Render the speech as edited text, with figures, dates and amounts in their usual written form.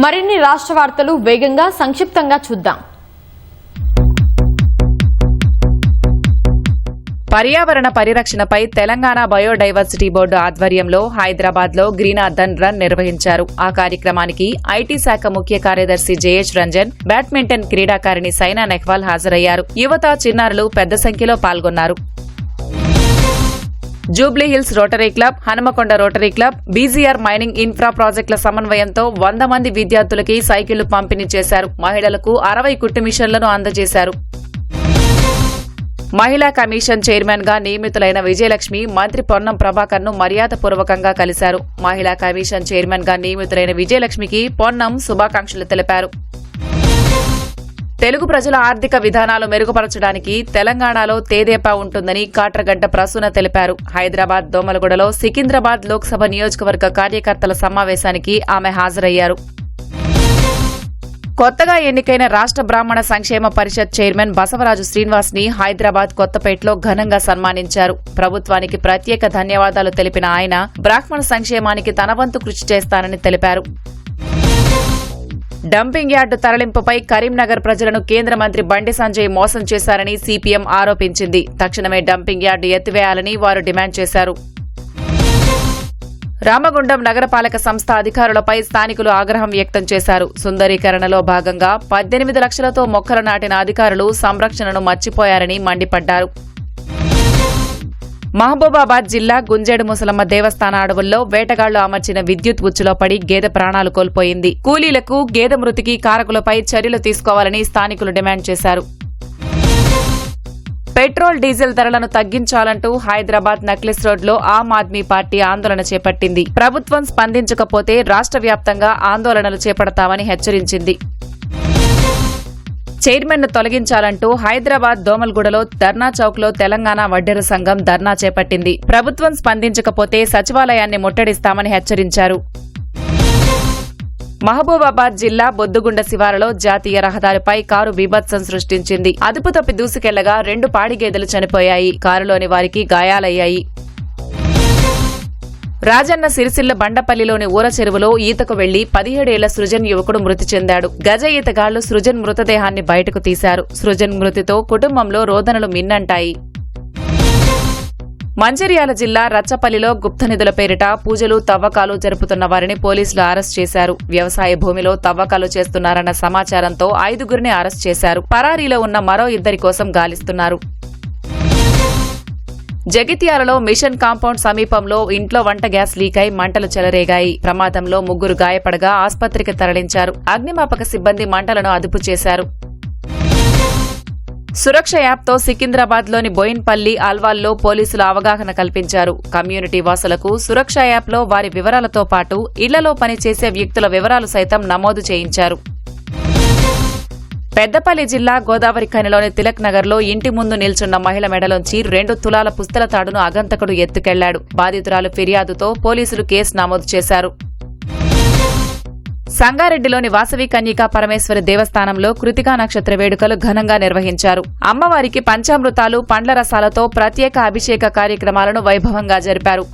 మరిన్ని రాష్ట్ర వార్తలు వేగంగా సంక్షిప్తంగా చూద్దాం. పర్యావరణ పరిరక్షణపై తెలంగాణ బయోడైవర్సిటీ బోర్డు ఆధ్వర్యంలో హైదరాబాద్లో గ్రీనాథన్ రన్ నిర్వహించారు. ఆ కార్యక్రమానికి ఐటీ శాఖ ముఖ్య కార్యదర్శి జేహెచ్ రంజన్, బ్యాడ్మింటన్ క్రీడాకారిణి సైనా నెహ్వాల్ హాజరయ్యారు. యువత, చిన్నారులు పెద్ద సంఖ్యలో పాల్గొన్నారు. Jubilee Hills rotary club, Hanumakonda rotary club, BGR mining infra ప్రాజెక్టుల సమన్వయంతో 100 మంది విద్యార్థులకి సైకిళ్లు పంపిణీ చేశారు. మహిళలకు 60 కుట్టు మిషన్లను అందజేశారు. మహిళా కమిషన్ చైర్మన్ గా నియమితులైన విజయలక్ష్మి మంత్రి పొన్నం ప్రభాకర్ ను మర్యాదపూర్వకంగా కలిశారు. మహిళా కమిషన్ చైర్మన్ గా నియమితులైన విజయలక్ష్మికి పొన్నం శుభాకాంక్షలు తెలిపారు. తెలుగు ప్రజల ఆర్థిక విధానాలు మెరుగుపరచడానికి తెలంగాణలో తేదేపా ఉంటుందని కాట్రగడ్డ ప్రసూన తెలిపారు. హైదరాబాద్ దోమలగూడలో సికింద్రాబాద్ లోక్సభ నియోజకవర్గ కార్యకర్తల సమావేశానికి ఆమె హాజరయ్యారు. కొత్తగా ఎన్నికైన రాష్ట్ర బ్రాహ్మణ సంక్షేమ పరిషత్ చైర్మన్ బసవరాజు శ్రీనివాస్ ని హైదరాబాద్ కొత్తపేటలో ఘనంగా సన్మానించారు. ప్రభుత్వానికి ప్రత్యేక ధన్యవాదాలు తెలిపిన ఆయన బ్రాహ్మణ సంక్షేమానికి తన వంతు కృషి చేస్తానని తెలిపారు. డంపింగ్ యార్డు తరలింపుపై కరీంనగర్ ప్రజలను కేంద్ర మంత్రి బండి సంజయ్ మోసం చేశారని సిపిఎం ఆరోపించింది. తక్షణమే డంపింగ్ యార్డు ఎత్తివేయాలని వారు డిమాండ్ చేశారు. రామగుండం నగరపాలక సంస్థ అధికారులపై స్థానికులు ఆగ్రహం వ్యక్తం చేశారు. సుందరీకరణలో భాగంగా 18 లక్షలతో మొక్కలు నాటిన అధికారులు సంరక్షణను మర్చిపోయారని మండిపడ్డారు. మహబూబాబాద్ జిల్లా గుంజేడు ముసలమ్మ దేవస్థాన అడవుల్లో వేటగాళ్లు అమర్చిన విద్యుత్ ఉచ్చులో పడి గేదె ప్రాణాలు కోల్పోయింది. కూలీలకు, గేదె మృతికి కారకులపై చర్యలు తీసుకోవాలని స్థానికులు డిమాండ్ చేశారు. పెట్రోల్, డీజిల్ ధరలను తగ్గించాలంటూ హైదరాబాద్ నక్లెస్ రోడ్లో ఆమ్ ఆద్మీ పార్టీ ఆందోళన చేపట్టింది. ప్రభుత్వం స్పందించకపోతే రాష్ట్ర వ్యాప్తంగా ఆందోళనలు చేపడతామని హెచ్చరించింది. చైర్మన్ను తొలగించాలంటూ హైదరాబాద్ దోమల్గూడలో ధర్నా చౌక్లో తెలంగాణ వడ్డెర సంఘం ధర్నా చేపట్టింది. ప్రభుత్వం స్పందించకపోతే సచివాలయాన్ని ముట్టడిస్తామని హెచ్చరించారు. మహబూబాబాద్ జిల్లా బొద్దుగుండ శివారులో జాతీయ రహదారిపై కారు బీభత్సం సృష్టించింది. అదుపు తప్పి దూసుకెళ్లగా 2 పాడి గేదెలు చనిపోయాయి. కారులోని వారికి గాయాలయ్యాయి. రాజన్న సిరిసిల్ల బండపల్లిలోని ఊర చెరువులో ఈతకు వెళ్లి 17 ఏళ్ల సృజన్ యువకుడు మృతి చెందాడు. గజ ఈతగాళ్లు సృజన్ మృతదేహాన్ని బయటకు తీశారు. సృజన్ మృతితో కుటుంబంలో రోదనలు మిన్నంటాయి. మంచిర్యాల జిల్లా రచ్చపల్లిలో గుప్త నిధుల పేరిట పూజలు, తవ్వకాలు జరుపుతున్న వారిని పోలీసులు అరెస్ట్ చేశారు. వ్యవసాయ భూమిలో తవ్వకాలు చేస్తున్నారన్న సమాచారంతో 5గురిని అరెస్ట్ చేశారు. పరారీలో ఉన్న మరో 2 కోసం గాలిస్తున్నారు. జగిత్యాలలో మిషన్ కాంపౌండ్ సమీపంలో ఇంట్లో వంట గ్యాస్ లీక్ అయి మంటలు చెలరేగాయి. ప్రమాదంలో 3 గాయపడగా ఆస్పత్రికి తరలించారు. అగ్నిమాపక సిబ్బంది మంటలను అదుపు చేశారు. సురక్ష యాప్తో సికింద్రాబాద్లోని బోయిన్పల్లి, అల్వాల్లో పోలీసులు అవగాహన కల్పించారు. కమ్యూనిటీ వాసులకు సురక్ష యాప్లో వారి వివరాలతో పాటు ఇళ్లలో పనిచేసే వ్యక్తుల వివరాలు సైతం నమోదు చేయించారు. పెద్దపల్లి జిల్లా గోదావరి ఖనిలోని తిలక్ నగర్లో ఇంటి ముందు నిల్చున్న మహిళ మెడలోంచి 2 తులాల పుస్తల తాడును అగంతకుడు ఎత్తుకెళ్లాడు. బాధితురాలు ఫిర్యాదుతో పోలీసులు కేసు నమోదు చేశారు. సంగారెడ్డిలోని వాసవి కన్యకా పరమేశ్వరి దేవస్థానంలో కృతికా నక్షత్ర వేడుకలు ఘనంగా నిర్వహించారు. అమ్మవారికి పంచామృతాలు, పండ్ల రసాలతో ప్రత్యేక అభిషేక కార్యక్రమాలను వైభవంగా జరిపారు.